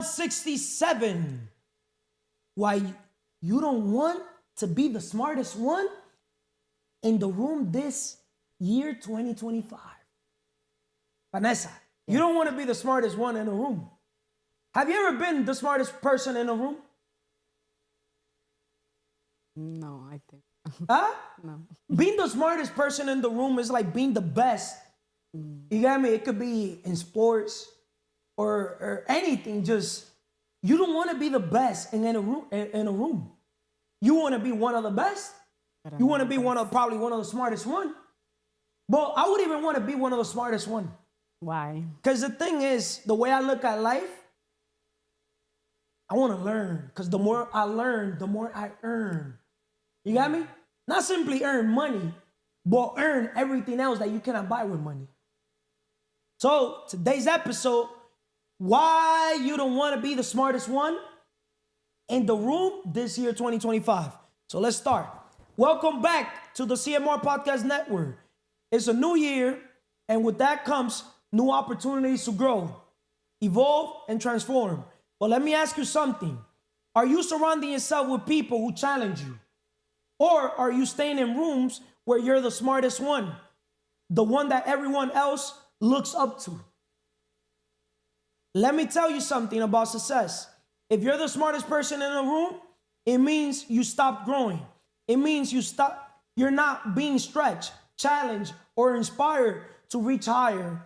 67. Why you don't want to be the smartest one in the room this year 2025? Vanessa, you don't want to be the smartest one in a room. Have you ever been the smartest person in a room? No, I think. Huh? No. Being the smartest person in the room is like being the best. You got me? It could be in sports or anything. Just you don't want to be the best in a room. In a room, you want to be one of the best. You want to be probably one of the smartest one. But I would even want to be one of the smartest one. Why? Because the thing is, the way I look at life, I want to learn. Because the more I learn, the more I earn. You got me? Not simply earn money, but earn everything else that you cannot buy with money. So today's episode, why you don't want to be the smartest one in the room this year 2025. So let's start. Welcome back to the CMR Podcast Network. It's a new year, and with that comes new opportunities to grow, evolve, and transform. But let me ask you something. Are you surrounding yourself with people who challenge you? Or are you staying in rooms where you're the smartest one, the one that everyone else looks up to? Let me tell you something about success. If you're the smartest person in a room, it means you stop growing. It means you're not being stretched, challenged, or inspired to reach higher.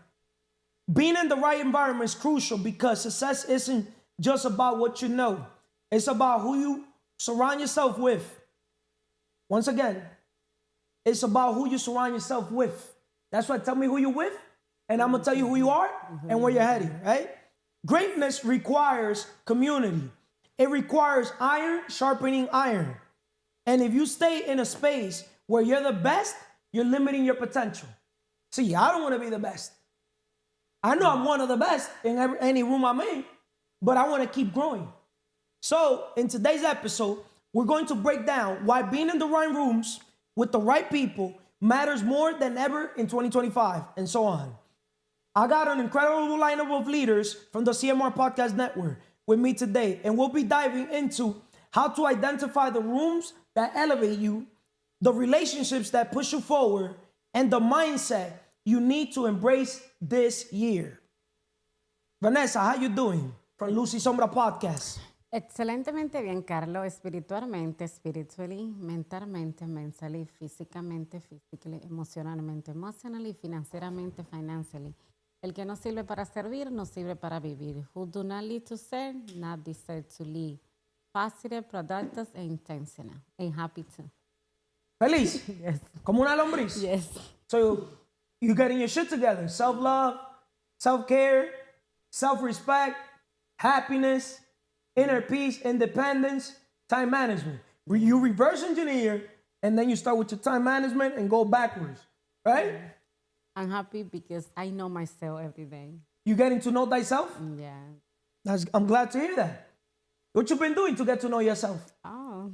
Being in the right environment is crucial because success isn't just about what you know. It's about who you surround yourself with. Once again, it's about who you surround yourself with. That's why tell me who you're with, and I'm going to tell you who you are and where you're heading, right? Greatness requires community. It requires iron sharpening iron. And if you stay in a space where you're the best, you're limiting your potential. See, I don't want to be the best. I know I'm one of the best in any room I'm in, but I want to keep growing. So in today's episode, we're going to break down why being in the right rooms with the right people matters more than ever in 2025 and so on. I got an incredible lineup of leaders from the CMR Podcast Network with me today, and we'll be diving into how to identify the rooms that elevate you, the relationships that push you forward, and the mindset you need to embrace this year. Vanessa, how you doing? From Lucy Sombra Podcast. Excelentemente bien, Carlos. Espiritualmente, spiritually, mentalmente, mentally, físicamente, physically, emocionalmente, emotionally, financieramente, financially. El que no sirve para servir, no sirve para vivir. Who do not lead to serve, not deserve to lead. Positive, productive, and intentional. And happy too. Feliz? Yes. Como una lombriz? Yes. So you getting your shit together. Self-love, self-care, self-respect, happiness, inner peace, independence, time management. You reverse engineer, and then you start with your time management and go backwards, right? I'm happy because I know myself every day. You getting to know thyself? Yeah. I'm glad to hear that. What you been doing to get to know yourself? Oh,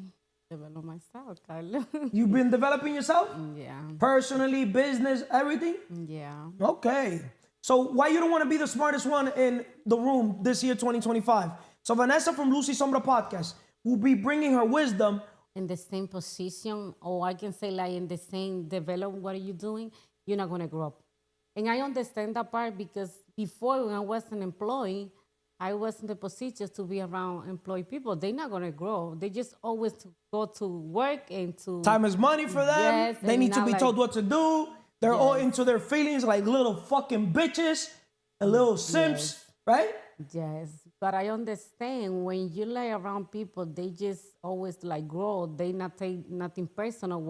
develop myself, Carlos. You've been developing yourself? Yeah. Personally, business, everything? Yeah. Okay. So why you don't want to be the smartest one in the room this year, 2025? So Vanessa from Lucy Sombra Podcast will be bringing her wisdom. In the same position, or I can say like in the same develop what are you doing, you're not going to grow up. And I understand that part because before when I was an employee, I was in the position to be around employed people. They're not going to grow. They just always to go to work and to... Time is money for them. Yes, they need to be told what to do. They're all into their feelings like little fucking bitches and little simps, right? Yes, but I understand when you lay around people, they just always like grow. They not take nothing personal.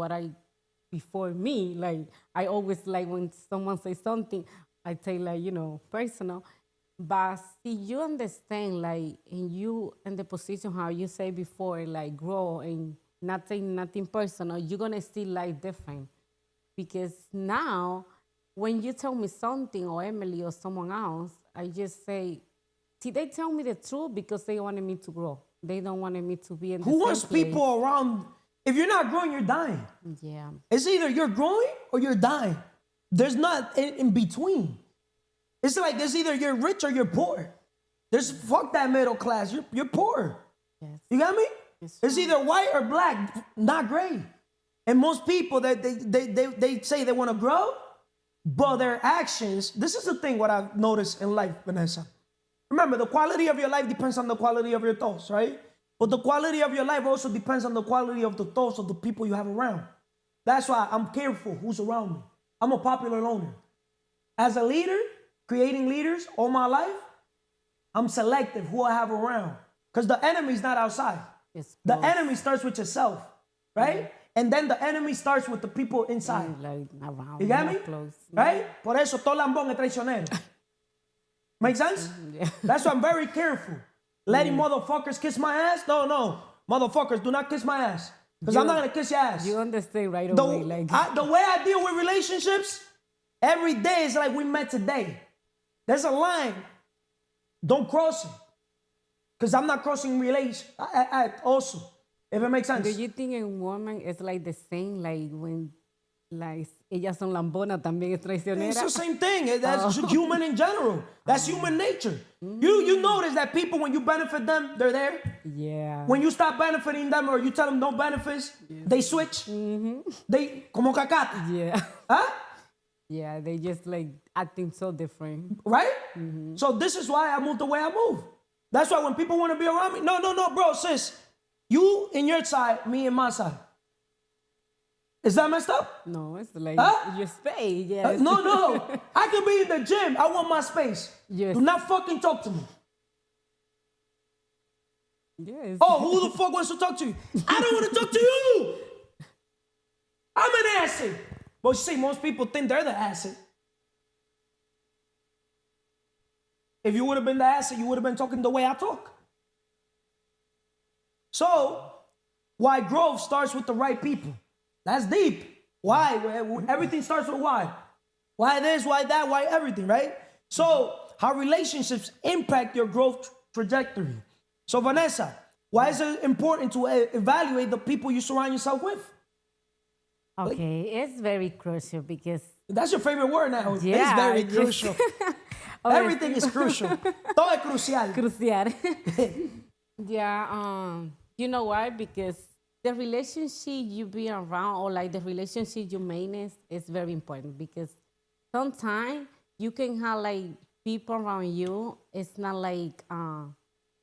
Before me, like I always like when someone says something, I take like, personal. But see, you understand like in the position how you say before, like grow and not take nothing personal, you're going to see life different. Because now when you tell me something or Emily or someone else, I just say, see, they tell me the truth because they wanted me to grow. They don't want me to be in the same Who wants place. people around? If you're not growing, you're dying. Yeah. It's either you're growing or you're dying. There's not in between. It's like it's either you're rich or you're poor. There's fuck that middle class. You're poor. Yes. You got me? It's It's either white or black, not gray. And most people that they say they want to grow, but their actions. This is the thing. What I've noticed in life, Vanessa. Remember, the quality of your life depends on the quality of your thoughts, right? But the quality of your life also depends on the quality of the thoughts of the people you have around. That's why I'm careful who's around me. I'm a popular loner. As a leader, creating leaders all my life, I'm selective who I have around. Because the enemy's not outside. It's The close. enemy starts with yourself, right? And then the enemy starts with the people inside. Like around. You got not me? Close. Right? Por eso todo lambón es traicionero. Make sense? Yeah. That's why I'm very careful. Letting motherfuckers kiss my ass? No. Motherfuckers, do not kiss my ass. Because I'm not going to kiss your ass. You understand right The, away. Like, the way I deal with relationships, every day is like we met today. There's a line. Don't cross it. Because I'm not crossing relations. I also, if it makes sense. do you think in woman it's like the same? Like when, like, ellas son lambonas, también es traicionera? It's the same thing. That's human in general. That's human nature. You notice that people, when you benefit them, they're there. Yeah. When you stop benefiting them or you tell them no benefits, they switch. They, como cacata. Yeah. Huh? Yeah, they just like acting so different. Right? So this is why I move the way I move. That's why when people want to be around me, no, bro, sis. You in your side, me in my side. Is that messed up? No, it's like Huh? your space. Yes. No. I can be in the gym. I want my space. Yes. Do not fucking talk to me. Yes. Oh, who the fuck wants to talk to you? I don't want to talk to you. I'm an acid. But you see, most people think they're the acid. If you would have been the acid, you would have been talking the way I talk. So, why growth starts with the right people? That's deep. Why? Everything starts with why. Why this, why that, why everything, right? So, how relationships impact your growth trajectory. So, Vanessa, why is it important to evaluate the people you surround yourself with? Okay, it's very crucial because That's your favorite word now. Yeah, It's very yes. crucial. Oh, Everything is crucial. Todo es crucial. crucial. Yeah, you know why? Because the relationship you be around or like the relationship you maintain is very important because sometimes you can have like people around you, it's not like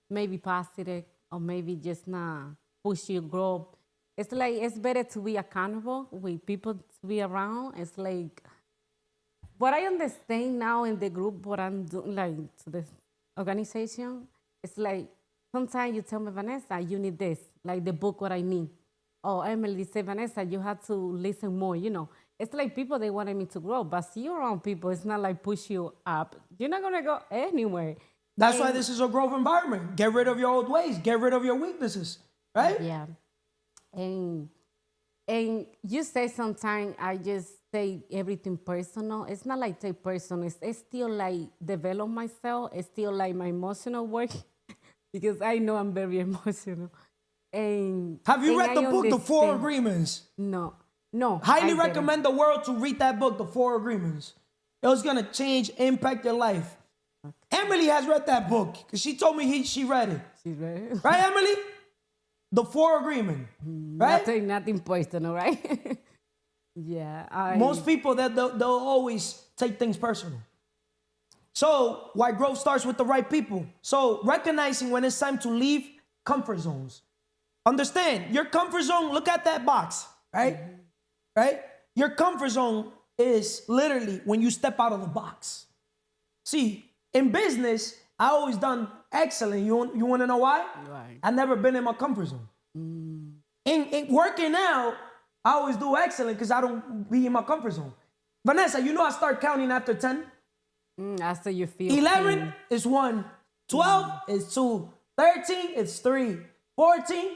maybe positive or maybe just not push you grow. It's like it's better to be accountable with people to be around. It's like what I understand now in the group, what I'm doing, like to this organization, it's like sometimes you tell me, Vanessa, you need this, like the book, what I need. Oh, Emily say, Vanessa, you have to listen more, you know. It's like people, they wanted me to grow, but see you around people, it's not like push you up. You're not gonna go anywhere. That's why this is a growth environment. Get rid of your old ways. Get rid of your weaknesses, right? Yeah. And you say sometimes I just take everything personal. It's not like take personal. It's still like develop myself. It's still like my emotional work because I know I'm very emotional. And Have you and read the I book, The Four understand- Agreements? No. Highly I didn't. recommend the world to read that book, The Four Agreements. It was gonna change, impact your life. Emily has read that book because she told me she read it. She's right. Right, Emily? The Four Agreement, right? Nothing personal, right? Yeah. Most people that they'll always take things personal. So why growth starts with the right people. So recognizing when it's time to leave comfort zones. Understand your comfort zone. Look at that box, right? Right? Your comfort zone is literally when you step out of the box. See, in business, I always done excellent. You want to know why? Right. I never been in my comfort zone. In working out, I always do excellent because I don't be in my comfort zone. Vanessa, you know I start counting after 10. After you feel 11 pain. is 1. 12 is 2. 13 is 3. 14.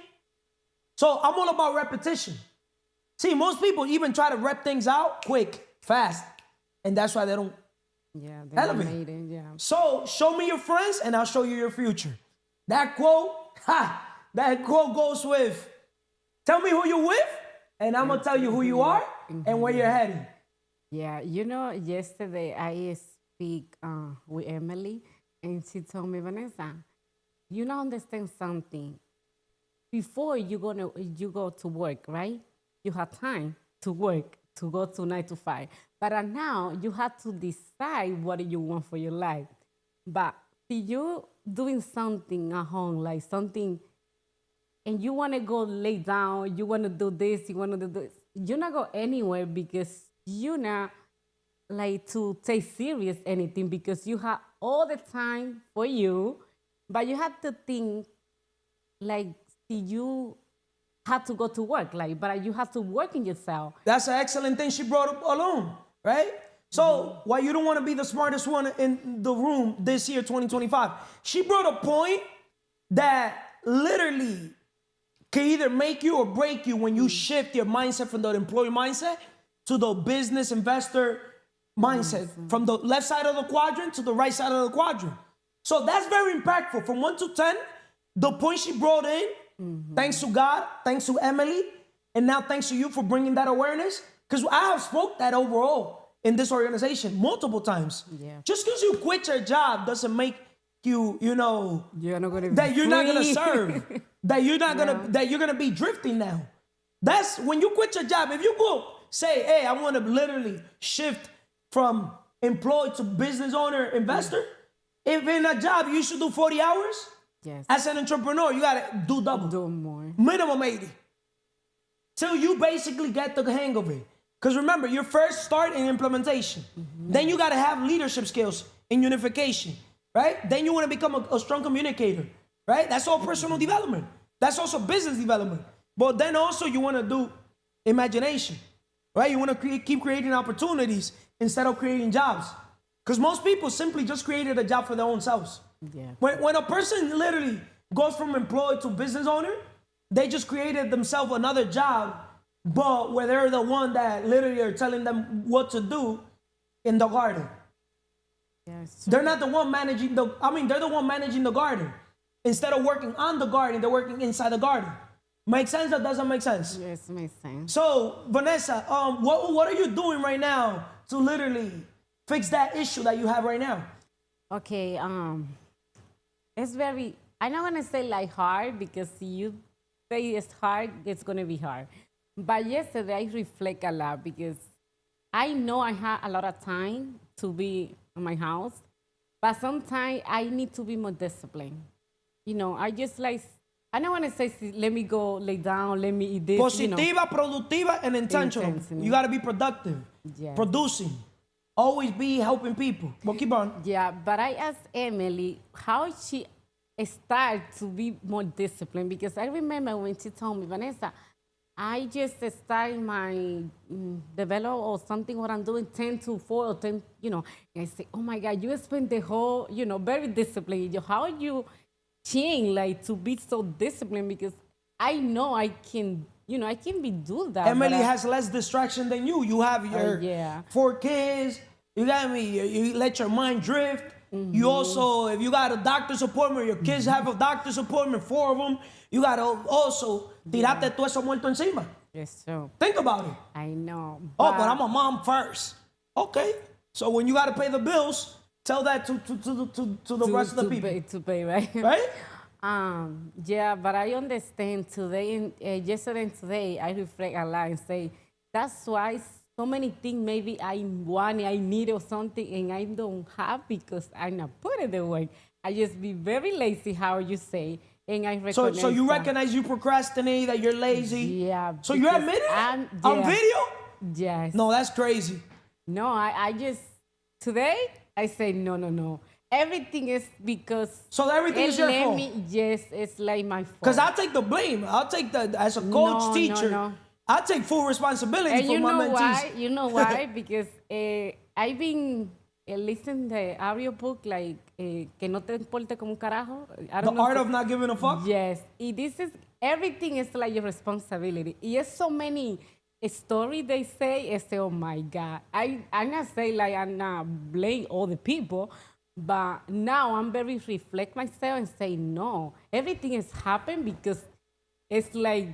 So I'm all about repetition. See, most people even try to rep things out quick, fast. And that's why they don't. Yeah, they Elevate. made it, yeah. So show me your friends and I'll show you your future. That quote goes with, tell me who you're with and I'm going to tell you who you are and where you're heading. Yeah, you know, yesterday I speak with Emily And she told me, Vanessa, you don't understand something. Before you go to work, right? You have time to work, to go to 9 to 5. But now you have to decide what you want for your life. But if you doing something at home, like something, and you want to go lay down, you want to do this, you want to do this, you not go anywhere because you not like to take serious anything because you have all the time for you, but you have to think like see you have to go to work, like but you have to work in yourself. That's an excellent thing she brought up alone, right? So why you don't want to be the smartest one in the room this year, 2025? She brought a point that literally can either make you or break you when you shift your mindset from the employee mindset to the business investor mindset, from the left side of the quadrant to the right side of the quadrant. So that's very impactful. From 1 to 10, the point she brought in, thanks to God, thanks to Emily, and now thanks to you for bringing that awareness, because I have spoke that overall in this organization multiple times. Yeah. Just because you quit your job doesn't make you, You're not gonna that you're not gonna free. serve, that you're not gonna, that you're gonna be drifting now. That's when you quit your job. If you go say, hey, I want to literally shift from employed to business owner, investor. If in a job you should do 40 hours, Yes. as an entrepreneur, you gotta do double. Do more. Minimum 80. Till you basically get the hang of it. Because remember, you first start in implementation. Then you gotta have leadership skills in unification, right? Then you wanna become a strong communicator, right? That's all personal development. That's also business development. But then also you wanna do imagination, right? You wanna keep creating opportunities instead of creating jobs. Because most people simply just created a job for their own selves. Yeah. When a person literally goes from employed to business owner, they just created themselves another job, but where they're the one that literally are telling them what to do in the garden. Yes. They're not the one managing they're the one managing the garden. Instead of working on the garden, they're working inside the garden. Make sense or doesn't make sense? Yes, makes sense. So, Vanessa, what are you doing right now to literally fix that issue that you have right now? Okay, it's very, I'm not gonna say like hard because you say it's hard, it's gonna be hard. But yesterday I reflect a lot because I know I have a lot of time to be in my house, but sometimes I need to be more disciplined. I just like, I don't want to say, let me go lay down, let me eat this. Positiva, productiva, and intentional. Intentional. You got to be productive, Yes. producing, always be helping people. But keep on. Yeah, but I asked Emily how she started to be more disciplined because I remember when she told me, Vanessa, I just started my develop or something what I'm doing 10 to 4 or 10, and I say, oh my God, you spend the whole, very disciplined. How you change like to be so disciplined because I know I can, I can be do that. Emily has less distraction than you. You have your yeah. 4 kids. You got me. You let your mind drift. You also, if you got a doctor's appointment, your kids have a doctor's appointment, 4 of them. You got to also tirarte todo eso muerto encima. Yes, sir. Think about it. I know. But I'm a mom first. Okay. So when you got to pay the bills, tell that to the rest of the people. To pay, right? Right? Yeah, but I understand today, yesterday and today, I reflect a lot and say, that's why so many things maybe I want, I need or something, and I don't have because I not put it away. I just be very lazy, how you say, and I recognize So you that. recognize you procrastinate, that you're lazy? Yeah. So you admit it? On video? Yes. No, that's crazy. No, I just, today, I say, no. Everything is because... So everything is your fault? Yes, it's like my fault. Because I'll take the blame. I'll take as a coach, teacher, No. I'll take full responsibility And for my mentees. Why? You know why? Because I've been listening the audio book like Que no te importe como un carajo. The art of not giving a fuck? Yes. This is, everything is like your responsibility. Y es so many stories they say, I say, oh my God. I'm not saying like I'm not blame all the people, but now I'm very reflect myself and say, no, everything has happened because it's like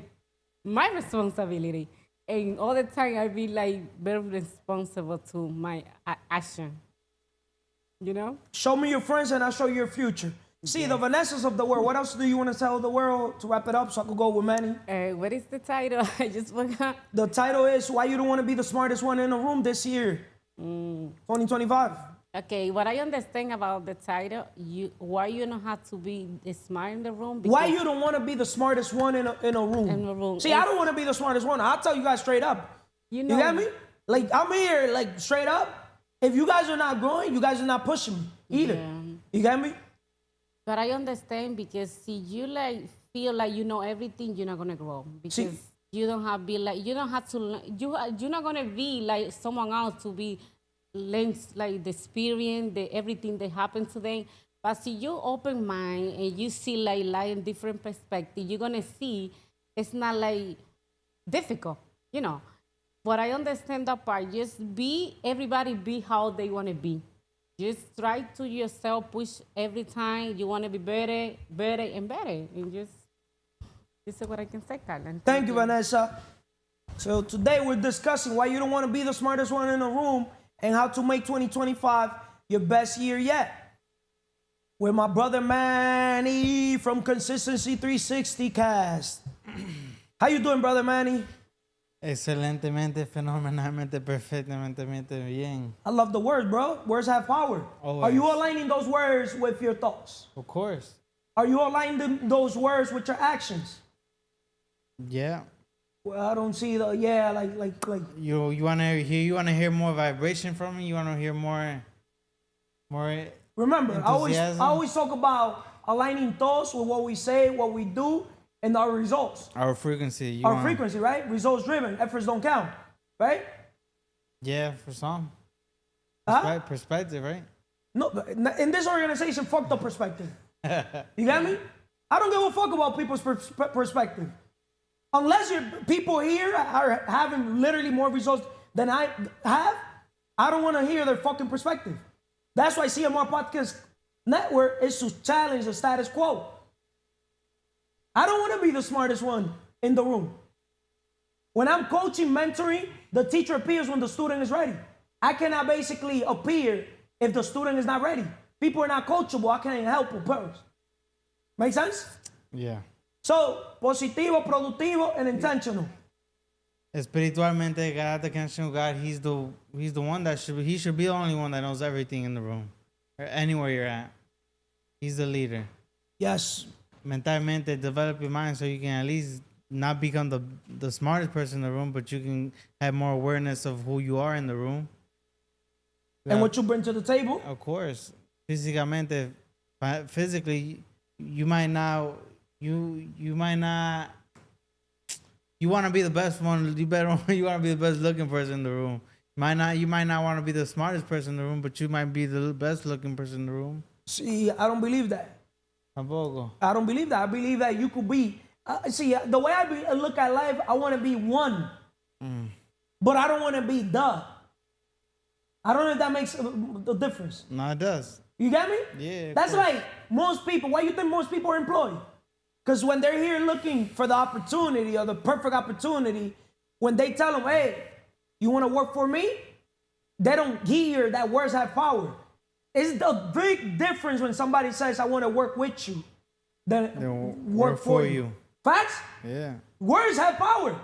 my responsibility. And all the time I be like very responsible to my action. you know? Show me your friends and I'll show you your future. See, the Vanessas of the world. What else do you want to tell the world to wrap it up so I could go with Manny? What is the title? I just forgot. The title is Why You Don't Want to Be the Smartest One in the Room this year, 2025. Okay, what I understand about the title, why you don't have to be smart in the room. Why you don't want to be the smartest one in a room? In a room. See, I don't want to be the smartest one. I'll tell you guys straight up. You You know, get me? Like, I'm here, like, straight up. If you guys are not growing, you guys are not pushing me either. Yeah. You get me? But I understand because see, you like feel like you know everything, you're not gonna grow because you don't have to. You're not gonna be like someone else to be learn like the experience, the everything that happened to them. But see, you open mind and you see like life in different perspective. You're gonna see it's not like difficult, you know. But I understand that part. Just everybody be how they wanna be. Just try to yourself, push every time you want to be better, better, and better. And just, this is what I can say, Carla. Thank you, Vanessa. So today we're discussing why you don't want to be the smartest one in the room and how to make 2025 your best year yet. With my brother Manny from Consistency 360 Cast. How you doing, brother Manny? Excelentemente, fenomenalmente, perfectamente bien. I love the words, bro. Words have power. Always. Are you aligning those words with your thoughts? Of course. Are you aligning those words with your actions? Yeah. Well, I don't see like You wanna hear more vibration from me? You wanna hear more Remember, I enthusiasm? always talk about aligning thoughts with what we say, what we do, and our results. Our frequency. Frequency, right? Results driven. Efforts don't count, right? Yeah, for some. Huh? Perspective, right? No, in this organization, fuck the perspective. You get me? I don't give a fuck about people's perspective. Unless your people here are having literally more results than I have, I don't want to hear their fucking perspective. That's why CMR Podcast Network is to challenge the status quo. I don't want to be the smartest one in the room. When I'm coaching, mentoring, the teacher appears when the student is ready. I cannot basically appear if the student is not ready. People are not coachable. I can't help a person. Make sense? Yeah. So, positivo, productivo, and intentional. Espiritualmente, karate connection with God, he's the one that he should be the only one that knows everything in the room. Or anywhere you're at. He's the leader. Yes. Mentalmente, develop your mind so you can at least not become the smartest person in the room, but you can have more awareness of who you are in the room. And what you bring to the table. Of course. Physically, you might not, you want to be the best one. You want to be the best looking person in the room. You might not want to be the smartest person in the room, but you might be the best looking person in the room. See, I don't believe that. Tampoco. I don't believe that. I believe that you could be. The way I look at life, I want to be one. But I don't want to be the. I don't know if that makes a difference. No, it does. You get me? Yeah. That's like most people. Why you think most people are employed? Because when they're here looking for the opportunity or the perfect opportunity, when they tell them, hey, you want to work for me? They don't hear that words have power. It's a big difference when somebody says, I want to work with you, than work for you. Facts? Yeah. Words have power.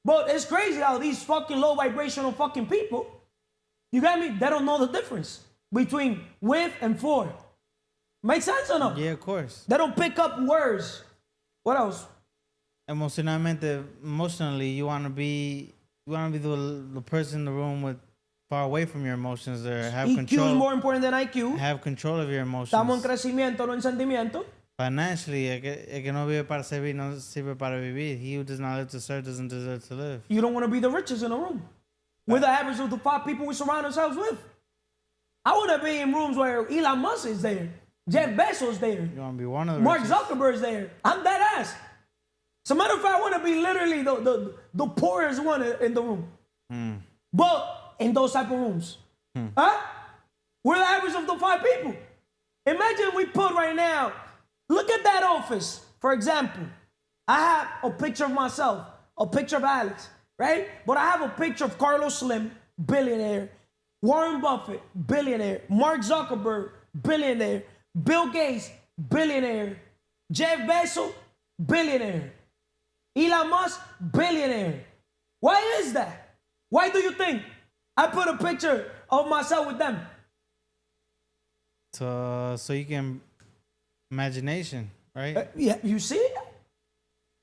But it's crazy how these fucking low vibrational fucking people, you get me? They don't know the difference between with and for. Make sense or no? Yeah, of course. They don't pick up words. What else? Emotionally, you want to be the person in the room with far away from your emotions or have EQ control. is more important than IQ. Have control of your emotions. Estamos en crecimiento, no en sentimiento. Financially, el que no vive para servir no sirve para vivir. He who does not live to serve doesn't deserve to live. You don't want to be the richest in a room. We're the average of the 5 people we surround ourselves with. I want to be in rooms where Elon Musk is there, Jeff Bezos there, You want to be one of the Mark richest. Zuckerberg's there. I'm that ass. As a matter of fact, I want to be literally the poorest one in the room. But in those type of rooms. Huh? We're the average of the 5 people. Imagine we put right now, look at that office. For example, I have a picture of myself, a picture of Alex, right? But I have a picture of Carlos Slim, billionaire, Warren Buffett, billionaire. Mark Zuckerberg, billionaire. Bill Gates, billionaire. Jeff Bezos, billionaire. Elon Musk, billionaire. Why is that? Why do you think I put a picture of myself with them? So you can imagination, right? Yeah, you see?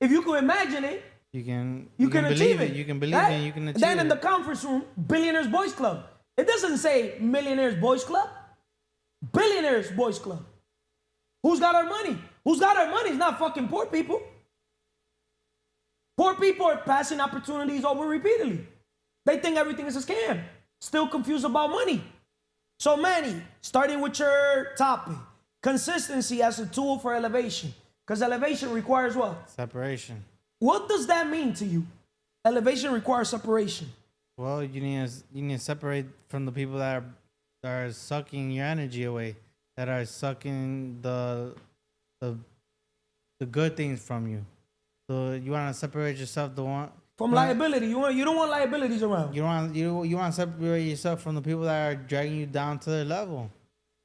If you can imagine it, You can achieve believe it. You can believe right? it. You can achieve Then it. in the conference room, Billionaires Boys Club. It doesn't say Millionaires Boys Club. Billionaires Boys Club. Who's got our money? Who's got our money? It's not fucking poor people. Poor people are passing opportunities over repeatedly. They think everything is a scam. Still confused about money. So Manny, starting with your topic, consistency as a tool for elevation. Because elevation requires what? Separation. What does that mean to you? Elevation requires separation. Well, you need to separate from the people that are sucking your energy away, that are sucking the good things from you. So you want to separate yourself From liability. You don't want liabilities around. You want to separate yourself from the people that are dragging you down to their level,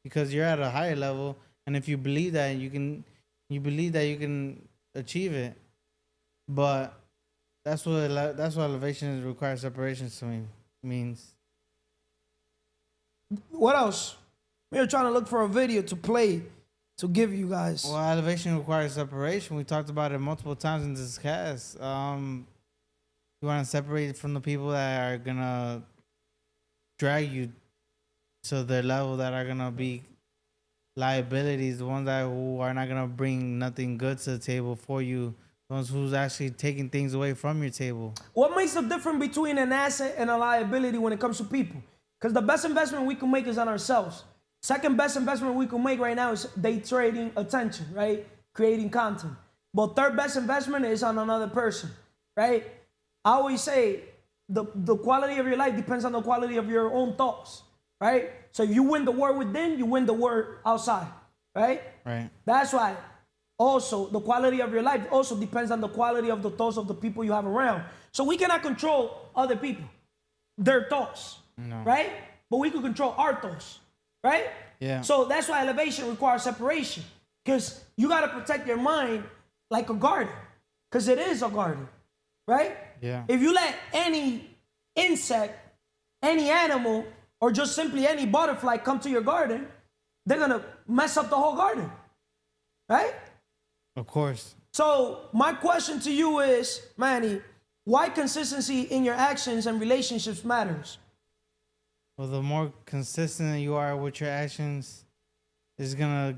because you're at a higher level, and if you believe that you can achieve it, but that's what elevation requires separation to me means. What else? We're trying to look for a video to play to give you guys. Well, elevation requires separation. We talked about it multiple times in this cast. You want to separate from the people that are gonna drag you to their level, that are gonna be liabilities, the ones who are not gonna bring nothing good to the table for you, the ones who's actually taking things away from your table. What makes the difference between an asset and a liability when it comes to people? Because the best investment we can make is on ourselves. Second best investment we can make right now is day trading attention, right? Creating content. But third best investment is on another person, right? I always say the quality of your life depends on the quality of your own thoughts, right? So if you win the war within, you win the war outside, right? Right. That's why also the quality of your life also depends on the quality of the thoughts of the people you have around. So we cannot control other people, their thoughts, right? But we can control our thoughts, right? Yeah. So that's why elevation requires separation, because you got to protect your mind like a garden, because it is a garden, right? Yeah. If you let any insect, any animal, or just simply any butterfly come to your garden, they're going to mess up the whole garden, right? Of course. So my question to you is, Manny, why consistency in your actions and relationships matters? Well, the more consistent you are with your actions, is gonna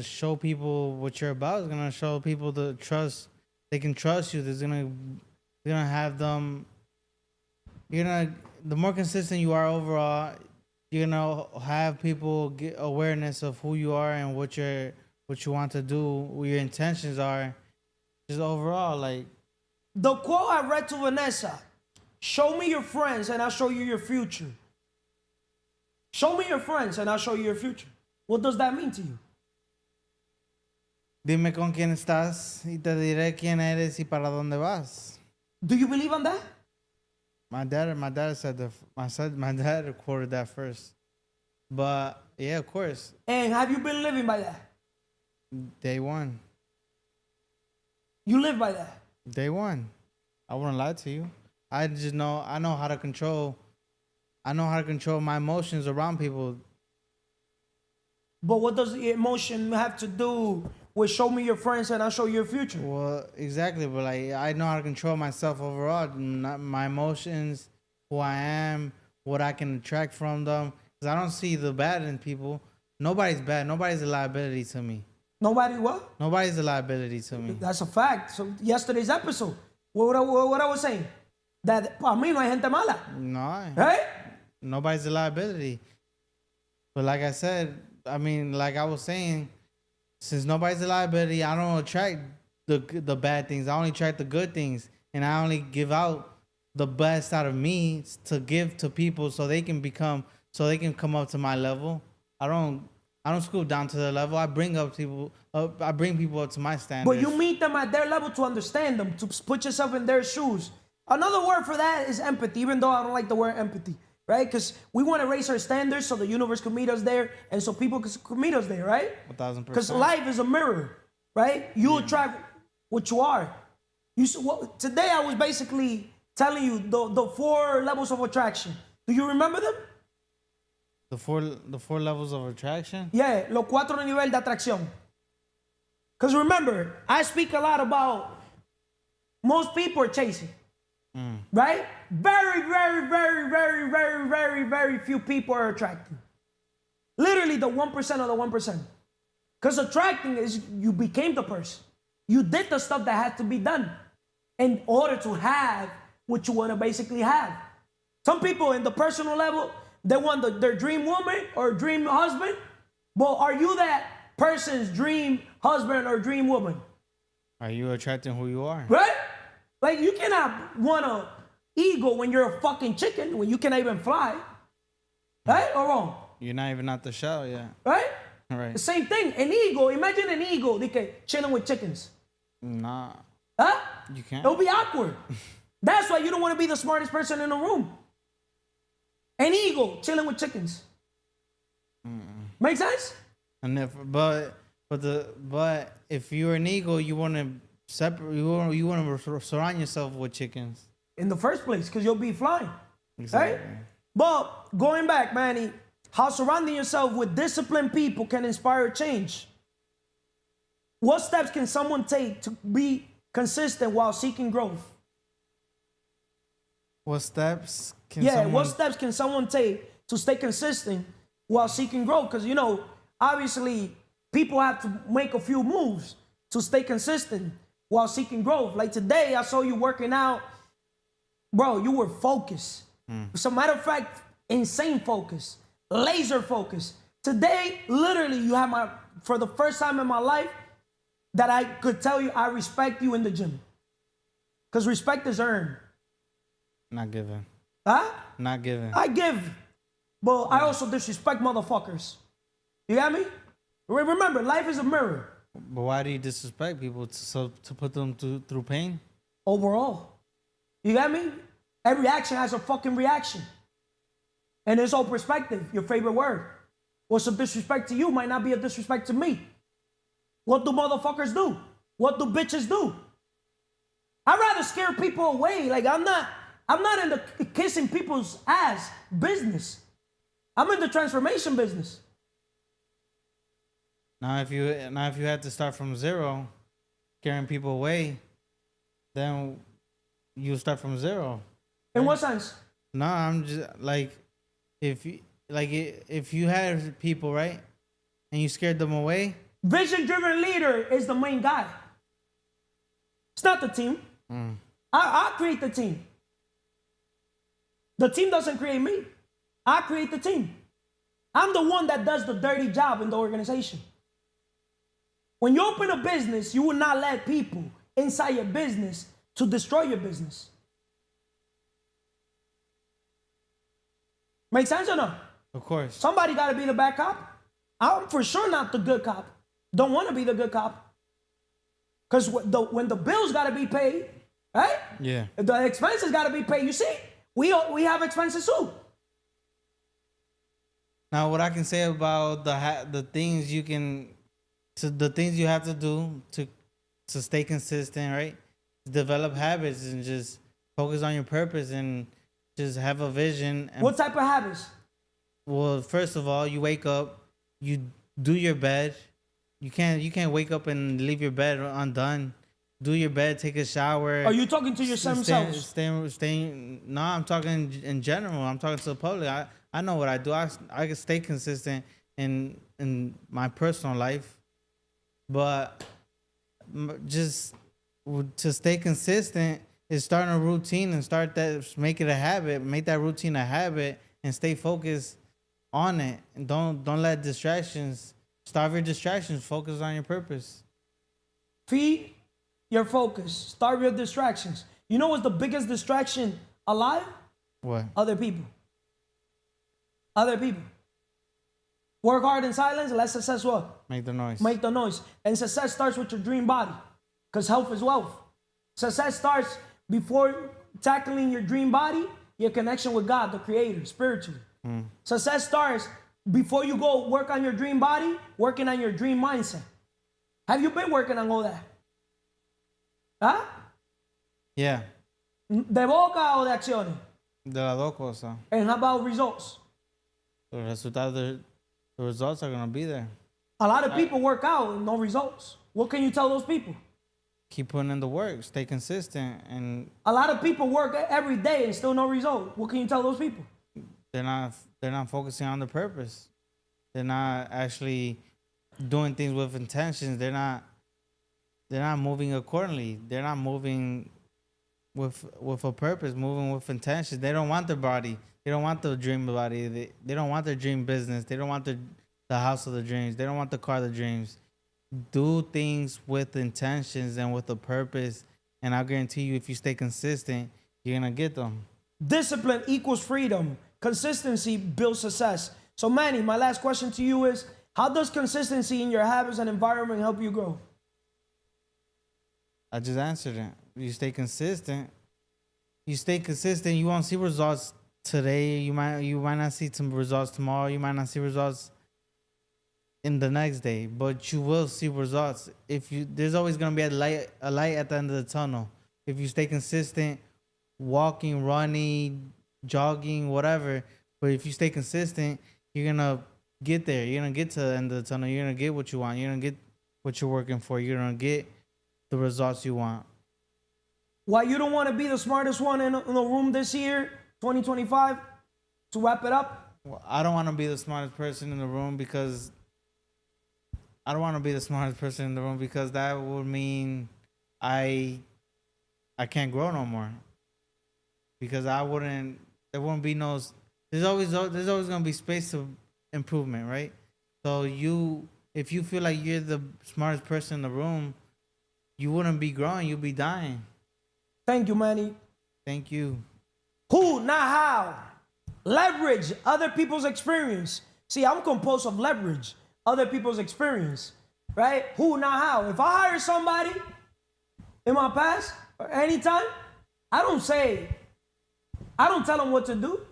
show people what you're about. It's gonna show people the trust. They can trust you. There's gonna have them. The more consistent you are overall, you're gonna have people get awareness of who you are and what you want to do, what your intentions are. Just overall, like the quote I read to Vanessa: "Show me your friends, and I'll show you your future." Show me your friends, and I'll show you your future. What does that mean to you? dime con quién estás y te diré quién eres y para dónde vas. Do you believe on that? My dad said my dad quoted that first, but yeah, of course, And have you been living by that? day one. You live by that. Day one. I wouldn't lie to you. I know how to control my emotions around people. But what does the emotion have to do with show me your friends and I'll show you your future? Well, exactly, but like I know how to control myself overall, my emotions, who I am, what I can attract from them. Because I don't see the bad in people. Nobody's bad. Nobody's a liability to me. Nobody what? Nobody's a liability to me. That's a fact. So yesterday's episode, what I was saying, that para mí no hay gente mala, No, right? nobody's a liability. But like I said, like I was saying, since nobody's a liability, I don't attract the bad things. I only attract the good things, and I only give out the best out of me to give to people so they can come up to my level. I don't scoop down to their level. I bring people up to my standards. But you meet them at their level to understand them, to put yourself in their shoes. Another word for that is empathy, even though I don't like the word empathy. right? Because we want to raise our standards so the universe can meet us there and so people can meet us there, right? 1000%. Because life is a mirror, right? You attract what you are. Today I was basically telling you the 4 levels of attraction. Do you remember them? The four levels of attraction? Yeah, los 4 niveles de atracción. Because remember, I speak a lot about most people are chasing, right? Very, very, very, very, very, very, very few people are attracting. Literally the 1% of the 1%. Because attracting is you became the person. You did the stuff that had to be done in order to have what you want to basically have. Some people in the personal level, they want their dream woman or dream husband. But are you that person's dream husband or dream woman? Are you attracting who you are? Right? Like you cannot want an ego when you're a fucking chicken, when you cannot even fly. Right or wrong? You're not even out the shell yet. Right? Right. The same thing. An ego, imagine an ego chilling with chickens. Nah. Huh? You can't. It'll be awkward. That's why you don't want to be the smartest person in the room. An ego chilling with chickens. Make sense? And but if you're an eagle, you want to separate. You want to surround yourself with chickens. In the first place, because you'll be flying. Exactly. Right? But going back, Manny, how surrounding yourself with disciplined people can inspire change. What steps can someone take to be consistent while seeking growth? What steps can what steps can someone take to stay consistent while seeking growth? Because, obviously, people have to make a few moves to stay consistent while seeking growth. Like today, I saw you working out. Bro, you were focused. As a matter of fact, insane focus, laser focus. Today, literally, you have for the first time in my life, that I could tell you I respect you in the gym. Because respect is earned. Not given. Huh? Not given. I give. But I also disrespect motherfuckers. You got me? Remember, life is a mirror. But why do you disrespect people to put them through pain? Overall. You got me? Every action has a fucking reaction. And it's all perspective, your favorite word. What's a disrespect to you might not be a disrespect to me. What do motherfuckers do? What do bitches do? I'd rather scare people away. Like I'm not in the kissing people's ass business. I'm in the transformation business. Now if you had to start from zero, scaring people away, then you start from zero. In what sense? No, I'm just like if you had people, right, and you scared them away. Vision-driven leader is the main guy. It's not the team. I create the team. The team doesn't create me. I create the team. I'm the one that does the dirty job in the organization. When you open a business, you will not let people inside your business to destroy your business. Make sense or no? Of course. Somebody got to be the bad cop. I'm for sure not the good cop. Don't want to be the good cop. Because when the bills got to be paid, right? Yeah. The expenses got to be paid. You see, we have expenses too. Now, what I can say about the things you have to do to stay consistent, right? Develop habits and just focus on your purpose and just have a vision. And What type of habits? Well, first of all, you wake up, you do your bed. You can't wake up and leave your bed undone. Do your bed, take a shower. Are you talking to yourself? No, I'm talking in general. I'm talking to the public. I know what I do. I can stay consistent in my personal life, but just to stay consistent is starting a routine and make it a habit. Make that routine a habit and stay focused on it. And don't let distractions starve your distractions. Focus on your purpose. Feed your focus. Starve your distractions. You know what's the biggest distraction alive? What? Other people. Other people. Work hard in silence, let success what? Make the noise. Make the noise. And success starts with your dream body. Because health is wealth. Success starts before tackling your dream body. your connection with God, the creator, spiritually. Success starts before you go work on your dream body, working on your dream mindset. Have you been working on all that? Huh? Yeah. ¿De boca o de acciones? De las dos cosas. And how about results? The results are gonna be there. A lot of people work out and no results. What can you tell those people? Keep putting in the work, stay consistent, and A lot of people work every day and still no result. What can you tell those people? they're not focusing on the purpose. They're not actually doing things with intentions. They're not moving accordingly. They're not moving with a purpose, moving with intentions. They don't want their body. They don't want the dream body. They don't want their dream business. They don't want the house of the dreams. They don't want the car of the dreams. Do things with intentions and with a purpose, and I'll guarantee you, if you stay consistent, you're gonna get them. Discipline equals freedom. Consistency builds success. So Manny, my last question to you is, how does consistency in your habits and environment help you grow? I just answered it. You stay consistent. You won't see results today. You might not see some results tomorrow. You might not see results in the next day, but you will see results. There's always gonna be a light at the end of the tunnel. If you stay consistent, walking, running, jogging, whatever. But if you stay consistent, you're gonna get there. You're gonna get to the end of the tunnel. You're gonna get what you want. You're gonna get what you're working for. You're gonna get the results you want. Why you don't want to be the smartest one in the room this year, 2025, to wrap it up? Well, I don't want to be the smartest person in the room because that would mean I can't grow no more. Because there wouldn't be no. There's always gonna be space of improvement, right? So if you feel like you're the smartest person in the room, you wouldn't be growing. You'd be dying. Thank you, Manny. Thank you. Who, not how. Leverage other people's experience. See, I'm composed of leverage other people's experience, right? Who, not how. If I hire somebody in my past or anytime, I don't tell them what to do.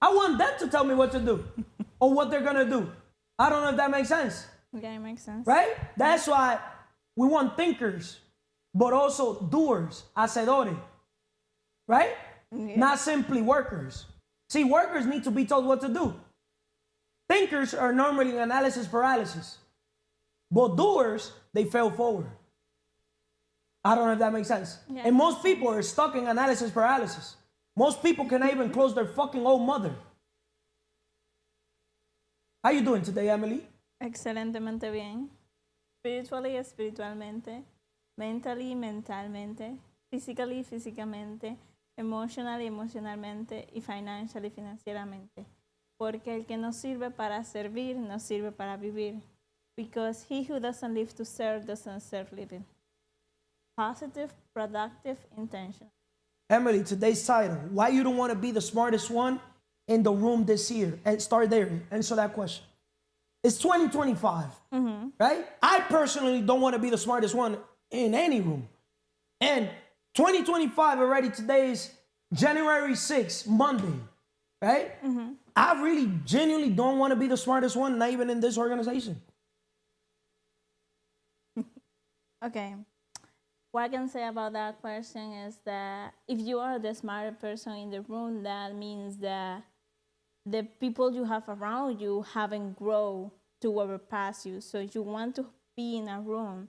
I want them to tell me what to do or what they're gonna do. I don't know if that makes sense. Okay, makes sense. Right? That's why we want thinkers, but also doers, hacedores. Right? Yeah. Not simply workers. See, workers need to be told what to do. Thinkers are normally analysis paralysis. But doers, they fail forward. I don't know if that makes sense. Yeah. And most people are stuck in analysis paralysis. Most people cannot even close their fucking old mother. How you doing today, Emily? Excelentemente bien. Spiritually, espiritualmente. Mentally, mentalmente. Physically, físicamente. Emotionally, emocionalmente. Y financially, financieramente. Porque el que no sirve para servir, no sirve para vivir. Because he who doesn't live to serve doesn't serve living. Positive, productive, intention. Emily, today's title, why you don't want to be the smartest one in the room this year? And start there, answer that question. It's 2025, right? I personally don't want to be the smartest one in any room. And 2025 already, today is January 6th, Monday, right? I really genuinely don't want to be the smartest one, not even in this organization. Okay. What I can say about that question is that if you are the smartest person in the room, that means that the people you have around you haven't grown to overpass you. So you want to be in a room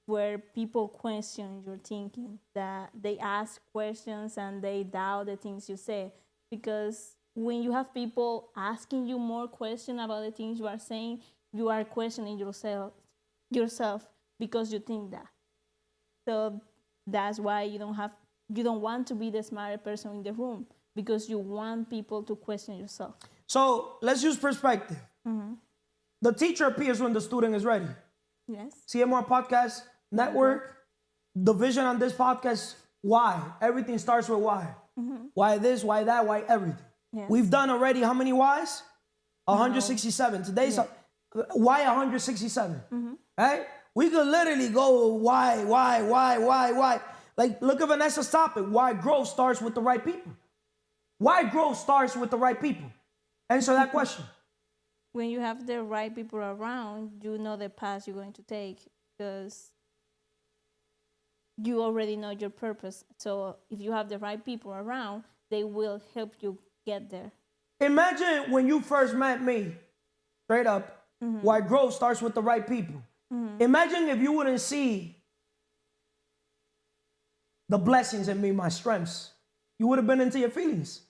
where people question your thinking, that they ask questions and they doubt the things you say. Because when you have people asking you more questions about the things you are saying, you are questioning yourself because you think that. So that's why you don't want to be the smartest person in the room, because you want people to question yourself. So let's use perspective. The teacher appears when the student is ready. Yes. CMR Podcast Network, the vision on this podcast, why? Everything starts with why. Why this, why that, why everything. Yes. We've done already how many whys? 167. Today's why 167, right? We could literally go why. Like, look at Vanessa's topic. Why growth starts with the right people. Why growth starts with the right people? Answer that question. When you have the right people around, you know the path you're going to take because you already know your purpose. So if you have the right people around, they will help you get there. Imagine when you first met me, straight up, why growth starts with the right people. Imagine if you wouldn't see the blessings in me, my strengths. You would have been into your feelings.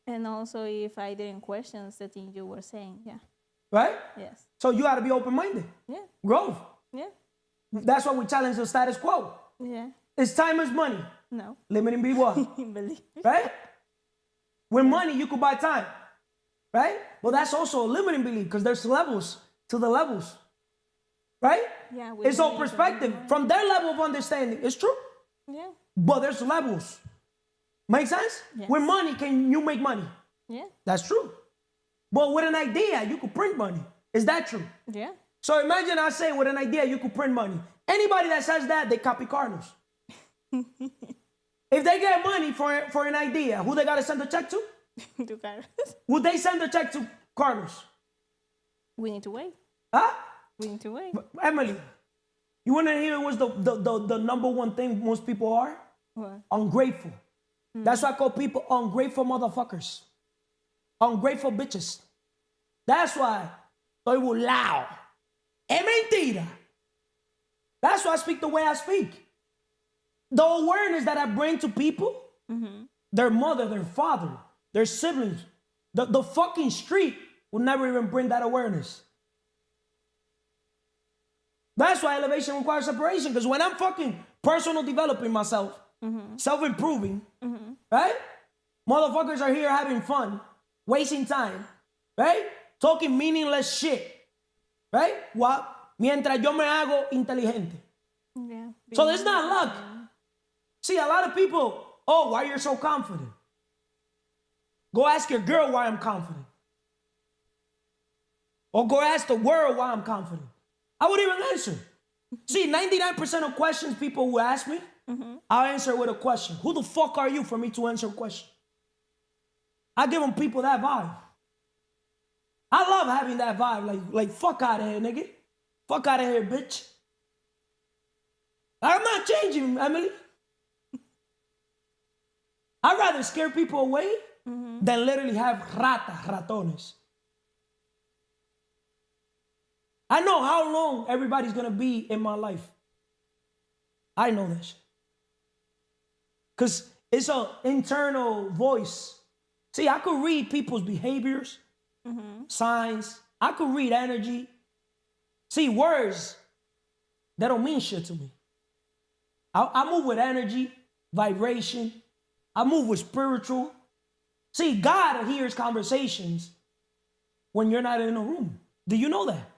And also, if I didn't question the thing you were saying, yeah. Right? Yes. So you got to be open-minded. Yeah. Growth. Yeah. That's why we challenge the status quo. Yeah. It's time is money. No. Limiting be what? Believe. Right? With money, you could buy time. Right? Well, that's also a limiting belief because there's levels to the levels. Right? Yeah. It's all perspective. From their level of understanding, it's true. Yeah. But there's levels. Make sense? Yes. With money, can you make money? Yeah. That's true. But with an idea, you could print money. Is that true? Yeah. So imagine I say with an idea, you could print money. Anybody that says that, they copy Carlos. If they get money for an idea, who they got to send a check to? To Carlos. Would they send a check to Carlos? We need to wait. Huh? We need to wait. Emily, you want to hear what's the number one thing most people are? What? Ungrateful. That's why I call people ungrateful motherfuckers. Ungrateful bitches. That's why estoy burlao. Es mentira. That's why I speak the way I speak. The awareness that I bring to people, their mother, their father, their siblings, the fucking street will never even bring that awareness. That's why elevation requires separation. Because when I'm fucking personal developing myself, self-improving, right? Motherfuckers are here having fun, wasting time, right? Talking meaningless shit, right? What? Mientras yo me hago inteligente. Yeah. So it's not luck. See, a lot of people, oh, why you're so confident? Go ask your girl why I'm confident. Or go ask the world why I'm confident. I would even answer. See, 99% of questions people will ask me, I'll answer with a question. Who the fuck are you for me to answer a question? I give them people that vibe. I love having that vibe. Like fuck out of here, nigga. Fuck out of here, bitch. I'm not changing, Emily. I'd rather scare people away than literally have ratones. I know how long everybody's gonna be in my life. I know that shit. Because it's an internal voice. See, I could read people's behaviors, signs. I could read energy. See, words, they don't mean shit to me. I move with energy, vibration. I move with spiritual. See, God hears conversations when you're not in a room. Do you know that?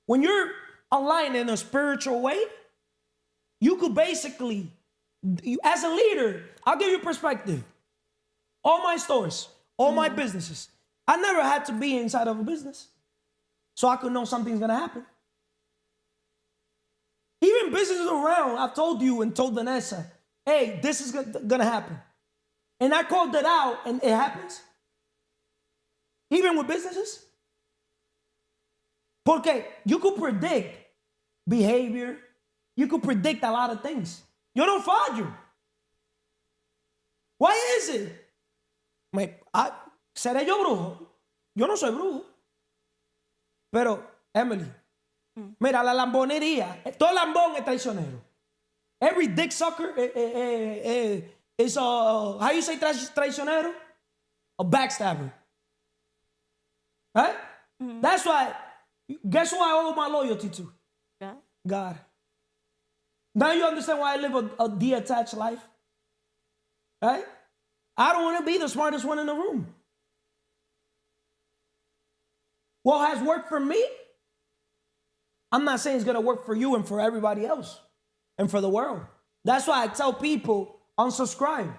When you're aligned in a spiritual way, you could basically, as a leader, I'll give you perspective. All my stores, all my businesses, I never had to be inside of a business so I could know something's gonna happen. Even businesses around, I've told you and told Vanessa, hey, this is gonna happen. And I called it out and it happens. Even with businesses. Porque you could predict behavior. You could predict a lot of things. Yo no fallo. Why is it? ¿Seré yo brujo? Yo no soy brujo. Pero, Emily, mira, la lambonería, todo lambón es traicionero. Every dick sucker is how you say traicionero? A backstabber. Right? That's why, guess who I owe my loyalty to? God. God. Now you understand why I live a detached life? Right? I don't want to be the smartest one in the room. What has worked for me, I'm not saying it's going to work for you and for everybody else and for the world. That's why I tell people, unsubscribe.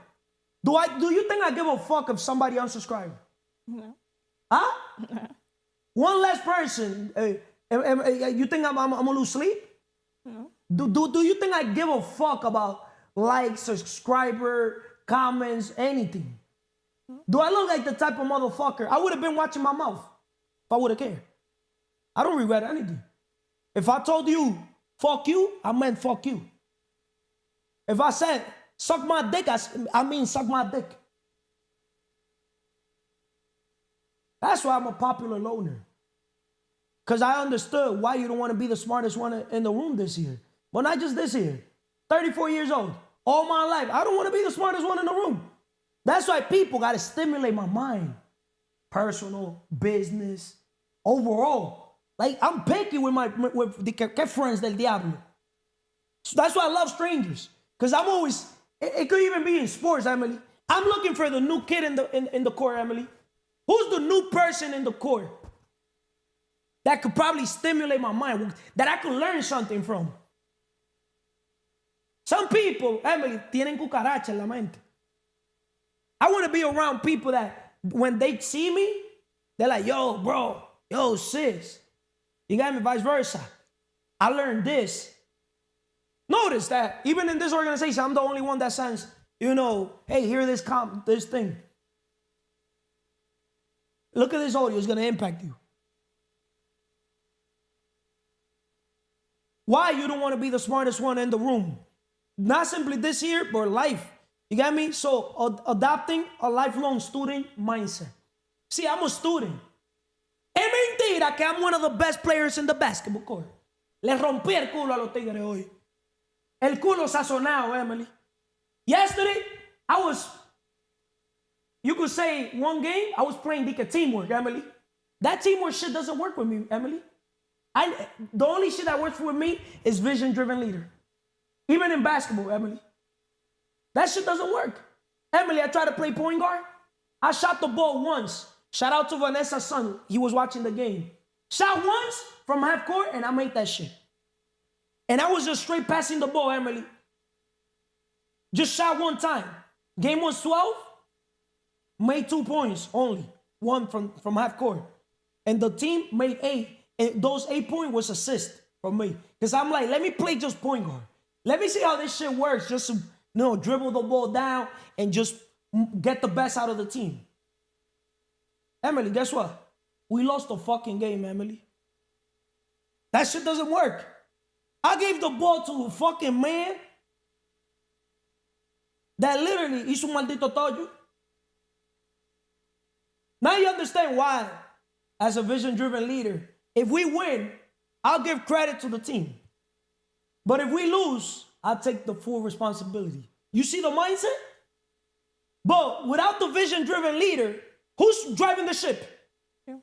Do you think I give a fuck if somebody unsubscribe? No. Huh? One less person. You think I'm going to lose sleep? No. Do you think I give a fuck about likes, subscriber, comments, anything? Do I look like the type of motherfucker? I would have been watching my mouth if I would have cared. I don't regret anything. If I told you, fuck you, I meant fuck you. If I said, suck my dick, I mean suck my dick. That's why I'm a popular loner. Because I understood why you don't want to be the smartest one in the room this year. But not just this year. 34 years old. All my life. I don't want to be the smartest one in the room. That's why people got to stimulate my mind. Personal, business, overall. Like, I'm picky with the friends del diablo. So that's why I love strangers. Because I'm always, it could even be in sports, Emily. I'm looking for the new kid in the court, Emily. Who's the new person in the court that could probably stimulate my mind, that I could learn something from? Some people, Emily, tienen cucaracha en la mente. I want to be around people that when they see me, they're like, yo, bro, yo, sis. You got me, vice versa. I learned this. Notice that even in this organization, I'm the only one that says, hey, hear this thing. Look at this audio, it's going to impact you. Why you don't want to be the smartest one in the room? Not simply this year, but life. You got me? So adopting a lifelong student mindset. See, I'm a student. Es mentira que I'm one of the best players in the basketball court. Le rompí el culo a los tigres hoy. El culo sazonado, Emily. Yesterday, you could say one game, I was playing teamwork, Emily. That teamwork shit doesn't work with me, Emily. The only shit that works with me is vision-driven leader. Even in basketball, Emily. That shit doesn't work. Emily, I tried to play point guard. I shot the ball once. Shout out to Vanessa's son. He was watching the game. Shot once from half court, and I made that shit. And I was just straight passing the ball, Emily. Just shot one time. Game was 12. Made 2 points only. One from half court. And the team made 8. And those 8 points was assist from me. Because I'm like, let me play just point guard. Let me see how this shit works. Just to, dribble the ball down and just get the best out of the team. Emily, guess what? We lost the fucking game, Emily. That shit doesn't work. I gave the ball to a fucking man that literally hizo un maldito tollo. Now you understand why, as a vision-driven leader, if we win, I'll give credit to the team. But if we lose, I'll take the full responsibility. You see the mindset? But without the vision-driven leader, who's driving the ship? Yeah.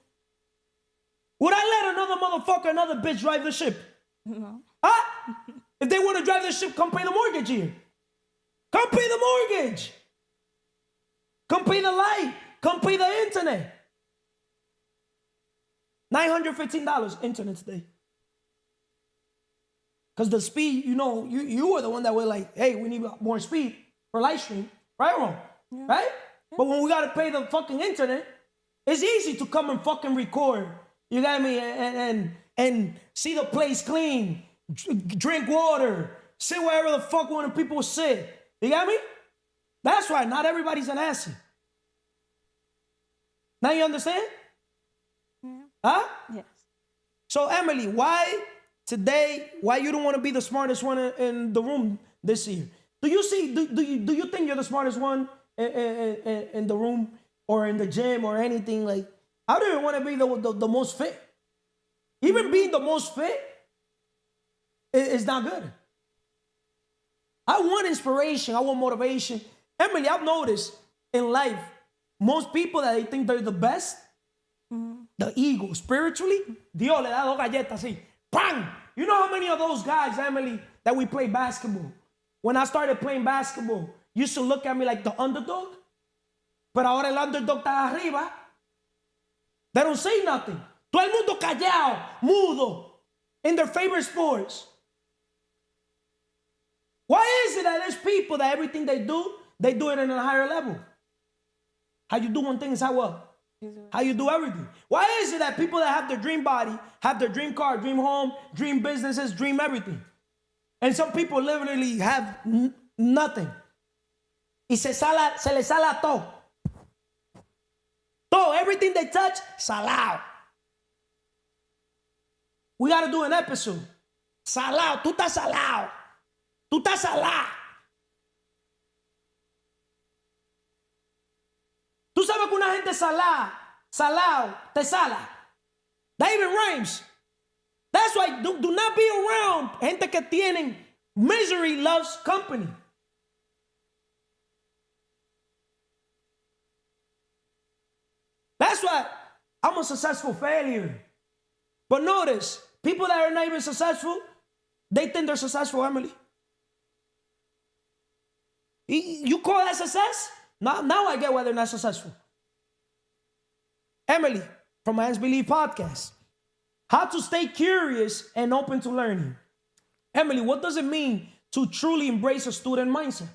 Would I let another motherfucker, another bitch drive the ship? No. Huh? If they want to drive the ship, come pay the mortgage here. Come pay the mortgage. Come pay the light. Come pay the internet. $915 internet today. Because the speed, you were the one that were like, hey, we need more speed for live stream. Right or wrong? Yeah. Right? Yeah. But when we got to pay the fucking internet, it's easy to come and fucking record. You got me? And see the place clean. Drink water. Sit wherever the fuck one of people sit. You got me? That's right. Not everybody's an asset. Now you understand? Yeah. Huh? Yes. So, Emily, why you don't want to be the smartest one in the room this year? Do you think you're the smartest one in the room or in the gym or anything? Like, I don't even want to be the most fit. Even being the most fit is not good. I want inspiration. I want motivation. Emily, I've noticed in life, most people that they think they're the best, the ego, spiritually, Dios le da dos galletas así. Bang! You know how many of those guys, Emily, that we play basketball? When I started playing basketball, used to look at me like the underdog. Pero ahora el underdog está arriba. They don't say nothing. Todo el mundo callado, mudo, in their favorite sports. Why is it that there's people that everything they do it in a higher level? How you do one thing is how you do everything. Why is it that people that have their dream body, have their dream car, dream home, dream businesses, dream everything? And some people literally have nothing. Y se les sale todo. Oh, everything they touch, salao. We got to do an episode. Salao, tú estás salao. Tú estás salá. Tú sabes que una gente salao, te sala. That even rhymes. That's why do not be around gente que tienen misery loves company. That's why I'm a successful failure. But notice, people that are not even successful, they think they're successful, Emily. You call that success? Now I get why they're not successful. Emily, from Man's Believe podcast. How to stay curious and open to learning. Emily, what does it mean to truly embrace a student mindset?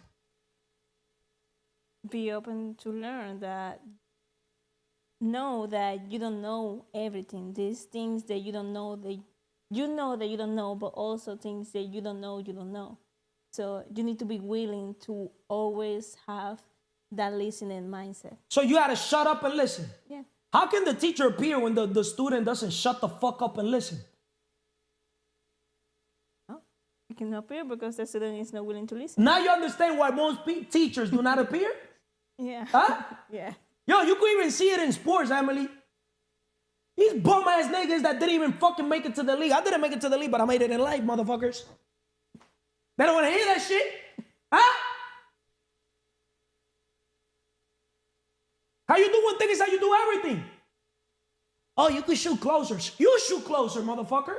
Be open to learn, that know that you don't know everything. These things that you don't know, that you don't know, but also things that you don't know. So you need to be willing to always have that listening mindset. So you gotta shut up and listen. Yeah. How can the teacher appear when the student doesn't shut the fuck up and listen? Oh, it can appear because the student is not willing to listen. Now you understand why most teachers do not appear? Yeah. Huh? Yeah. Yo, you could even see it in sports, Emily. These bum-ass niggas that didn't even fucking make it to the league. I didn't make it to the league, but I made it in life, motherfuckers. They don't want to hear that shit. Huh? How you do one thing is how you do everything. Oh, you can shoot closer. You shoot closer, motherfucker.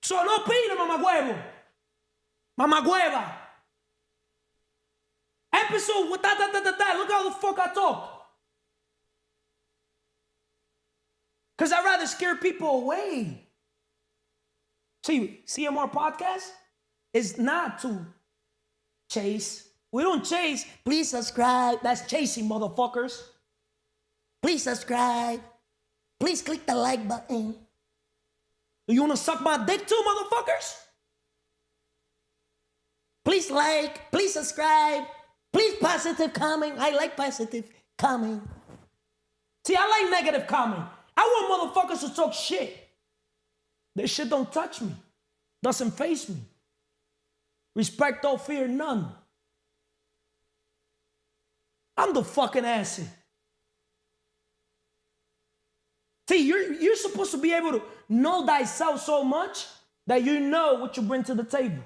So no opine, mamagüevo. Mamagüeva. Episode with that. Look how the fuck I talk. Because I'd rather scare people away. See, CMR podcast is not to chase. We don't chase. Please subscribe. That's chasing, motherfuckers. Please subscribe. Please click the like button. Do you want to suck my dick too, motherfuckers? Please like. Please subscribe. Please positive comment. I like positive comment. See, I like negative comment. I want motherfuckers to talk shit. This shit don't touch me. Doesn't face me. Respect, don't fear none. I'm the fucking acid. See, you're supposed to be able to know thyself so much that you know what you bring to the table.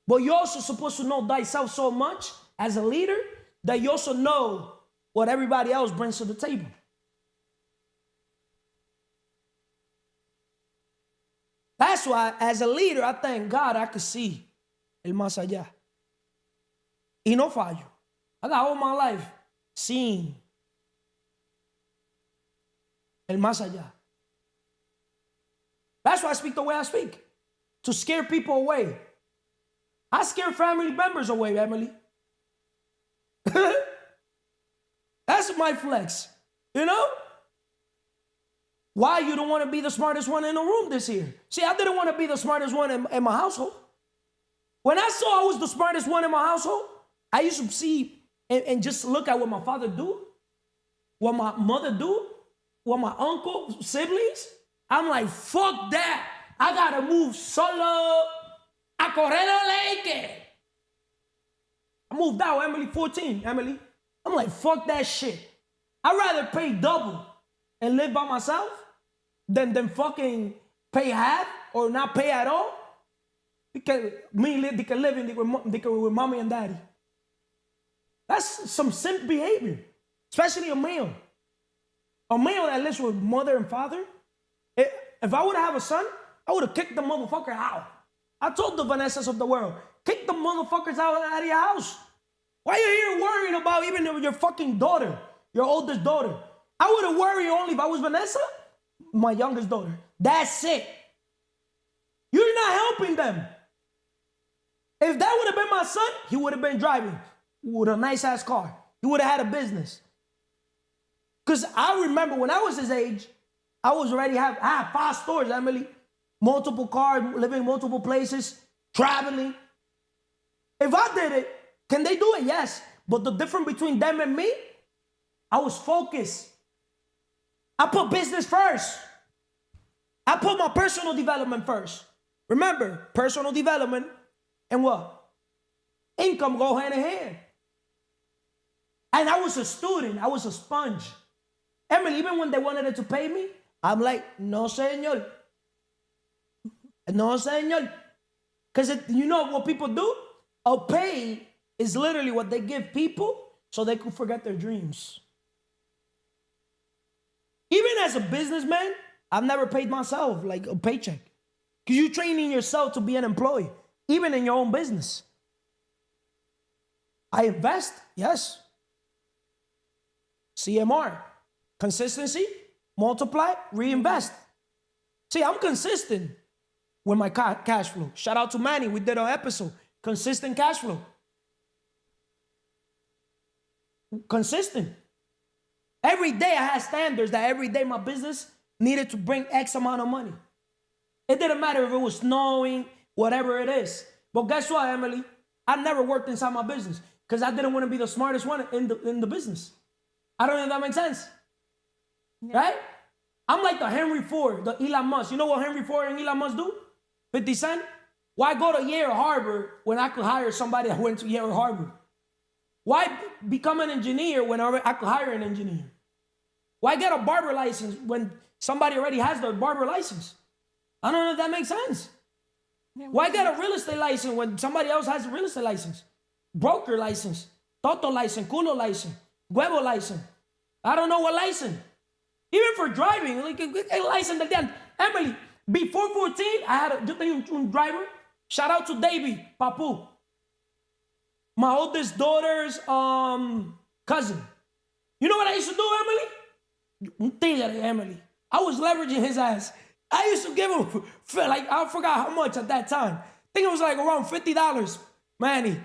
But you're also supposed to know thyself so much as a leader that you also know what everybody else brings to the table. That's why, as a leader, I thank God I could see el más allá. Y no fallo. I got all my life seeing el más allá. That's why I speak the way I speak. To scare people away. I scare family members away, Emily. That's my flex. You know? Why you don't want to be the smartest one in the room this year? See, I didn't want to be the smartest one in my household. When I saw I was the smartest one in my household, I used to see and just look at what my father do, what my mother do, what my uncle, siblings. I'm like, fuck that. I got to move solo a correr a lake. I moved out, Emily, 14, Emily. I'm like, fuck that shit. I'd rather pay double and live by myself than fucking pay half or not pay at all. Because they can live with mommy and daddy. That's some simp behavior, especially a male. A male that lives with mother and father. If I would have a son, I would have kicked the motherfucker out. I told the Vanessas of the world, kick the motherfuckers out of your house. Why are you here worrying about even your fucking daughter, your oldest daughter? I would have worried only if I was Vanessa, my youngest daughter. That's it. You're not helping them. If that would have been my son, he would have been driving with a nice ass car. He would have had a business. Because I remember when I was his age, I was already I had 5 stores, Emily. Multiple cars, living in multiple places, traveling. If I did it, can they do it? Yes. But the difference between them and me, I was focused. I put business first. I put my personal development first. Remember, personal development and what? Income go hand in hand. And I was a student. I was a sponge. Emily, even when they wanted to pay me, I'm like, no, señor. No, señor. Because you know what people do? A pay is literally what they give people so they could forget their dreams. Even as a businessman, I've never paid myself like a paycheck. Because you're training yourself to be an employee, even in your own business. I invest, yes. CMR, consistency, multiply, reinvest. See, I'm consistent with my cash flow. Shout out to Manny, we did an episode. Consistent cash flow. Consistent. Every day I had standards that every day my business needed to bring X amount of money. It didn't matter if it was snowing, whatever it is. But guess what, Emily? I never worked inside my business because I didn't want to be the smartest one in the business. I don't know if that makes sense. Yeah. Right? I'm like the Henry Ford, the Elon Musk. You know what Henry Ford and Elon Musk do? 50 Cent? Why go to Yale or Harvard when I could hire somebody that went to Yale or Harvard? Why become an engineer when I could hire an engineer? Why get a barber license when somebody already has the barber license? I don't know if that makes sense. Why get a real estate license when somebody else has a real estate license? Broker license, toto license, culo license, huevo license. I don't know what license. Even for driving, like a license again. Emily, before 14, I had a driver. Shout out to Davey, Papu. My oldest daughter's cousin. You know what I used to do, Emily? Emily. I was leveraging his ass. I used to give him, like, I forgot how much at that time. I think it was like around $50, Manny.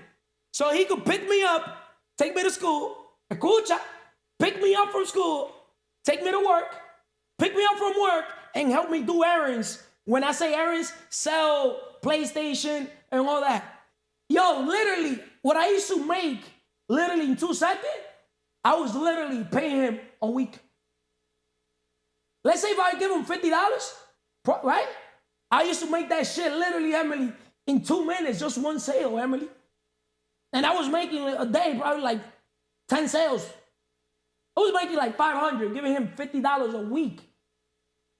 So he could pick me up, take me to school, escucha, pick me up from school, take me to work, pick me up from work, and help me do errands. When I say errands, sell PlayStation and all that. Yo, literally, what I used to make, literally in 2 seconds, I was literally paying him a week. Let's say if I give him $50, right? I used to make that shit literally, Emily, in 2 minutes, just one sale, Emily. And I was making a day, probably like 10 sales. I was making like 500, giving him $50 a week.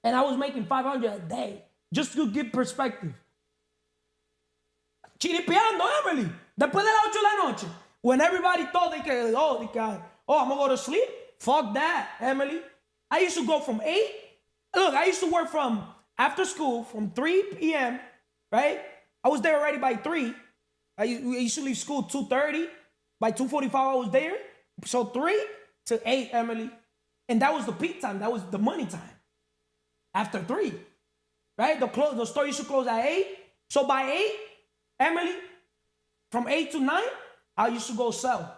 And I was making 500 a day, just to give perspective. Chiripeando, Emily. Después de las 8 de la noche, when everybody thought they could, I'm going to go to sleep. Fuck that, Emily. I used to go from 8. Look, I used to work from after school from 3 p.m., right? I was there already by 3. I used to leave school 2:30. By 2:45, I was there. So 3 to 8, Emily. And that was the peak time. That was the money time. After 3, right? The store used to close at 8. So by 8, Emily, from 8 to 9, I used to go sell.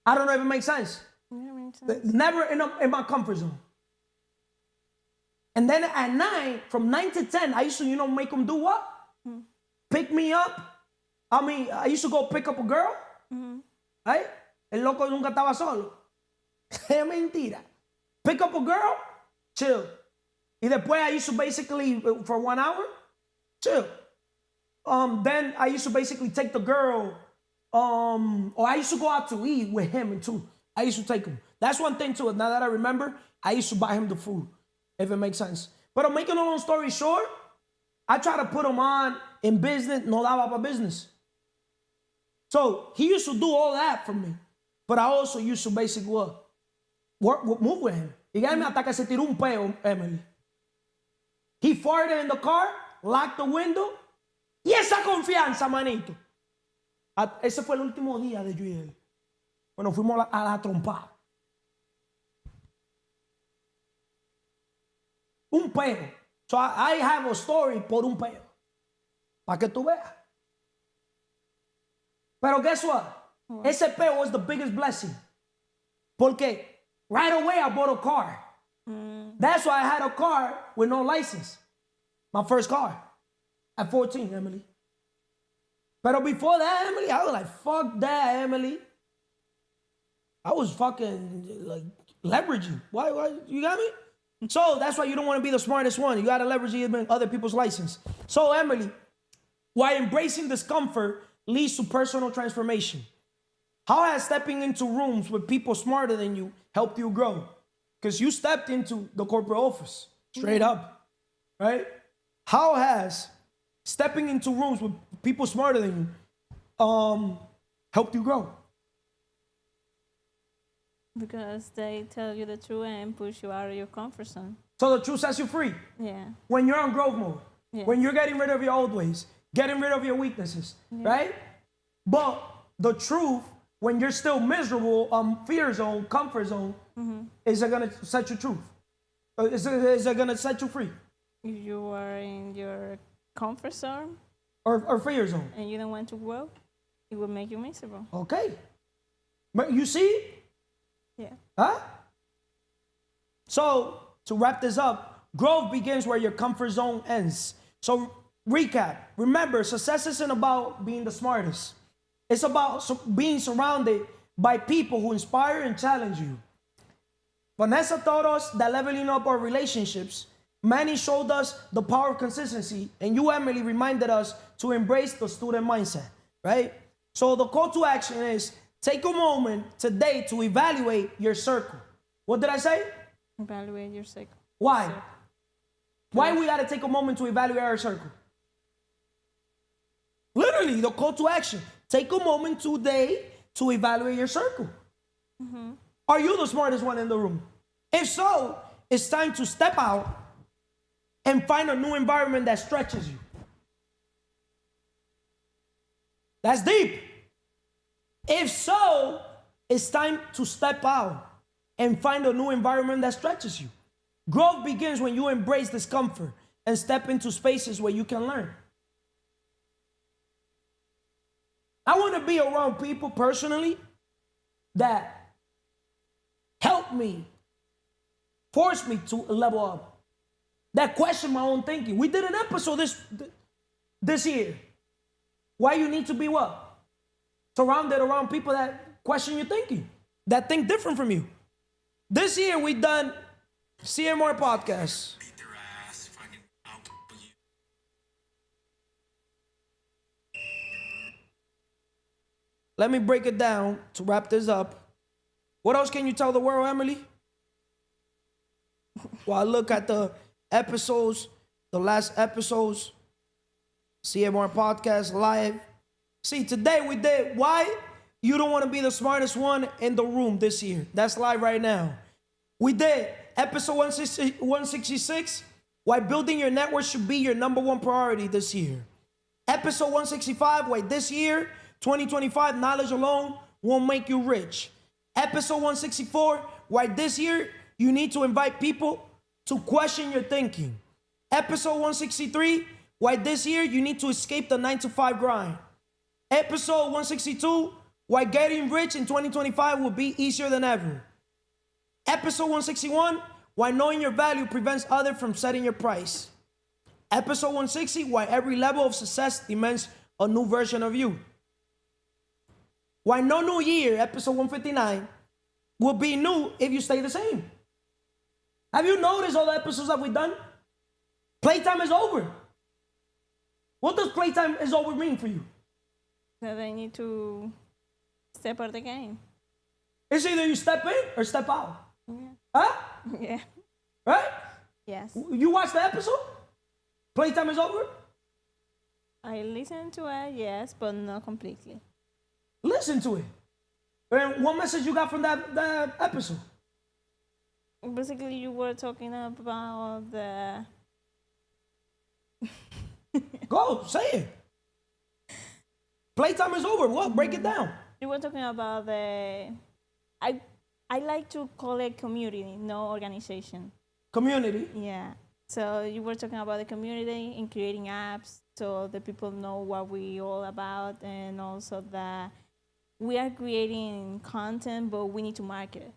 I don't know if it makes sense. Yeah, makes sense. Never in my comfort zone. And then at 9, from 9 to 10, I used to, make them do what? Pick me up. I used to go pick up a girl. Right? El loco nunca estaba solo. Es mentira. Pick up a girl, chill. Y después I used to basically, for 1 hour, chill. Then I used to basically take the girl, or I used to go out to eat with him too. I used to take him. That's one thing too. Now that I remember, I used to buy him the food, if it makes sense. But I'm making a long story short, I try to put him on in business, no daba para business. So he used to do all that for me. But I also used to basically move with him. Y me hasta que se tiró un peo, Emily. He farted in the car, locked the window. Y esa confianza, manito. Ese fue el último día de yo y él. Bueno, fuimos a la trompada. Un peo. So I have a story por un peo. Para que tú veas. Pero guess what? Ese peo was the biggest blessing. Porque right away I bought a car. That's why I had a car with no license. My first car. At 14, Emily. But before that, Emily, I was like, fuck that, Emily. I was fucking like leveraging. Why? You got me? So that's why you don't want to be the smartest one. You got to leverage even other people's license. So, Emily, why embracing discomfort leads to personal transformation? How has stepping into rooms with people smarter than you helped you grow? Because you stepped into the corporate office, straight up, right? How has stepping into rooms with people smarter than you helped you grow? Because they tell you the truth and push you out of your comfort zone. So the truth sets you free. Yeah. When you're on growth mode, Yeah. when you're getting rid of your old ways, getting rid of your weaknesses, right? But the truth, when you're still miserable, fear zone, comfort zone, is it gonna set you truth? Is it gonna set you free? If you are in your comfort zone Or fear zone? and you don't want to grow, it will make you miserable. Okay. But you see? Yeah. Huh? So, to wrap this up, growth begins where your comfort zone ends. So, recap. Remember, success isn't about being the smartest. It's about being surrounded by people who inspire and challenge you. Vanessa taught us that leveling up our relationships. Manny showed us the power of consistency. And you, Emily, reminded us to embrace the student mindset, right? So the call to action is take a moment today to evaluate your circle. What did I say? Evaluate your circle. Why? Circle. Why we gotta take a moment to evaluate our circle? Literally, the call to action. Take a moment today to evaluate your circle. Are you the smartest one in the room? If so, it's time to step out and find a new environment that stretches you. That's deep. If so, it's time to step out and find a new environment that stretches you. Growth begins when you embrace discomfort and step into spaces where you can learn. I want to be around people personally that help me, force me to level up, that question my own thinking. We did an episode this year. Why you need to be what? Surrounded around people that question your thinking, that think different from you. This year we done CMR podcast. Beat their ass, fucking out. Let me break it down to wrap this up. What else can you tell the world, Emily? While I look at the episodes, the last episodes, CMR podcast live. See, today we did why you don't want to be the smartest one in the room this year. That's live right now. We did episode 166, why building your network should be your number one priority this year. Episode 165, why this year, 2025, knowledge alone won't make you rich. Episode 164, why this year you need to invite people to question your thinking. Episode 163, why this year you need to escape the 9-to-5 grind. Episode 162, why getting rich in 2025 will be easier than ever. Episode 161, why knowing your value prevents others from setting your price. Episode 160, why every level of success demands a new version of you. Why no new year, episode 159, will be new if you stay the same. Have you noticed all the episodes that we've done? Playtime is over. What does playtime is over mean for you? So they need to step out the game. It's either you step in or step out. Yeah. Huh? Yeah. Right? Yes. You watched the episode? Playtime is over? I listened to it, yes, but not completely. Listen to it. And what message you got from that episode? Basically, you were talking about the. Go, say it. Playtime is over. What? Break it down. You were talking about the. I like to call it community, no organization. Community. Yeah. So you were talking about the community and creating apps so the people know what we all about, and also that we are creating content, but we need to market it.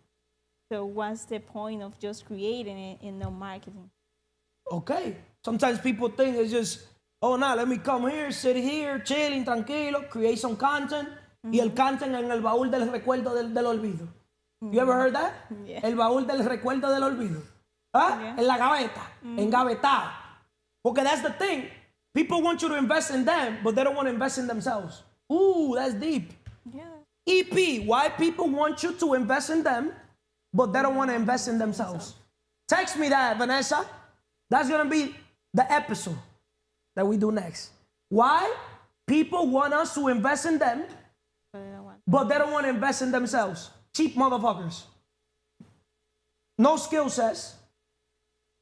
So what's the point of just creating it and no marketing? Okay. Sometimes people think it's just Oh, no, let me come here, sit here, chilling, tranquilo, create some content. Y el content en el baúl del recuerdo del olvido. You ever heard that? Yeah. El baúl del recuerdo del olvido. ¿Ah? Yeah. En la gaveta, engavetado. Porque that's the thing. People want you to invest in them, but they don't want to invest in themselves. Ooh, that's deep. Yeah. EP, why people want you to invest in them, but they don't want to invest in themselves. Text me that, Vanessa. That's going to be the episode that we do next. Why people want us to invest in them, but they don't want to invest in themselves. Cheap motherfuckers. No skill sets.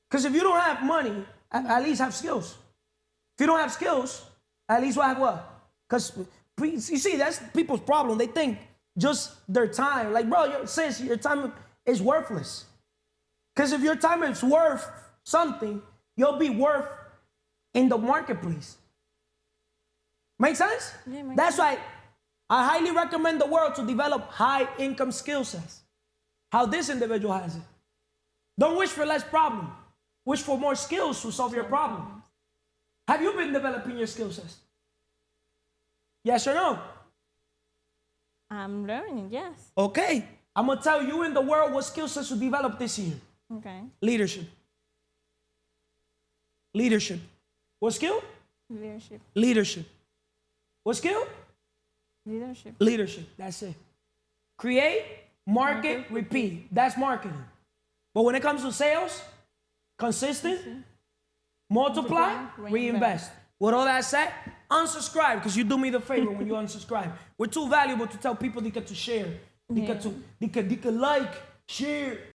Because if you don't have money, at least have skills. If you don't have skills, at least have what? Because you see, that's people's problem. They think just their time. Like, bro, sis, your time is worthless. Because if your time is worth something, you'll be worth in the marketplace. Make sense? Yeah, makes That's why I highly recommend the world to develop high income skill sets. How this individual has it. Don't wish for less problem. Wish for more skills to solve your problem. Have you been developing your skill sets? Yes or no? I'm learning, yes. Okay. I'm going to tell you in the world what skill sets to develop this year. Okay. Leadership. Leadership. What skill? Leadership. Leadership. What skill? Leadership. Leadership. That's it. Create, market, repeat. That's marketing. But when it comes to sales, consistent, multiply, reinvest. With all that said, unsubscribe because you do me the favor when you unsubscribe. We're too valuable to tell people they get to share. They get to like, share,